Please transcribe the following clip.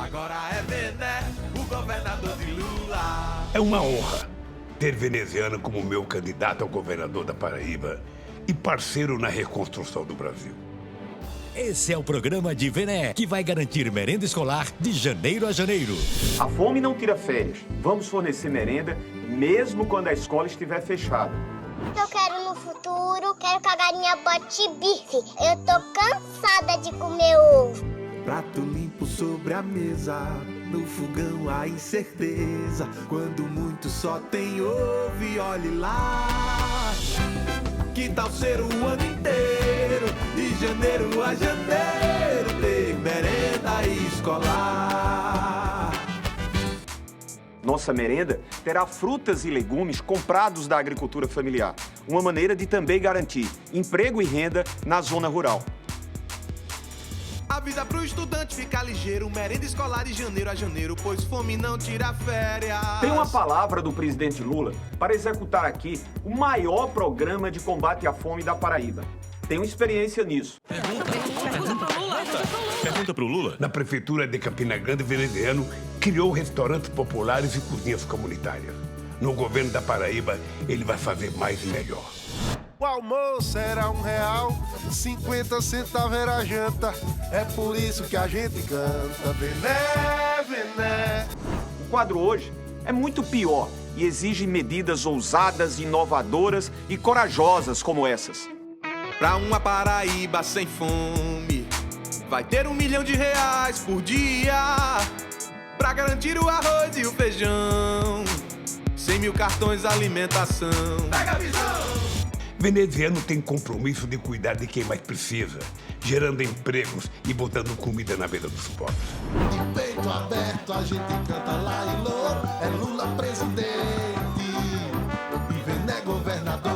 Agora é Vené, o governador de Lula. É uma honra ter veneziano como meu candidato ao governador da Paraíba e parceiro na reconstrução do Brasil. Esse é o programa de Vené, que vai garantir merenda escolar de janeiro a janeiro. A fome não tira férias. Vamos fornecer merenda mesmo quando a escola estiver fechada. Eu quero no futuro, quero que a galinha bote bife. Eu tô cansada de comer ovo. Prato limpo sobre a mesa, no fogão a incerteza. Quando muito só tem ovo e olhe lá. Que tal ser o ano inteiro, de janeiro a janeiro, ter merenda escolar? Nossa merenda terá frutas e legumes comprados da agricultura familiar. Uma maneira de também garantir emprego e renda na zona rural. Avisa pro estudante ficar ligeiro, merenda escolar de janeiro a janeiro, pois fome não tira férias. Tem uma palavra do presidente Lula para executar aqui o maior programa de combate à fome da Paraíba. Tenho experiência nisso. Pergunta pro Lula. Na prefeitura de Campina Grande, veneziano criou restaurantes populares e cozinhas comunitárias. No governo da Paraíba, ele vai fazer mais e melhor. O almoço era R$1, 50 centavos era a janta. É por isso que a gente canta Vené, Vené. O quadro hoje é muito pior e exige medidas ousadas, inovadoras e corajosas como essas. Pra uma Paraíba sem fome, vai ter R$1 milhão por dia, pra garantir o arroz e o feijão, 100 mil cartões alimentação. Pega a visão! Veneziano tem compromisso de cuidar de quem mais precisa, gerando empregos e botando comida na mesa dos pobres. De peito aberto a gente canta lá e louco. É Lula presidente e Vené governador.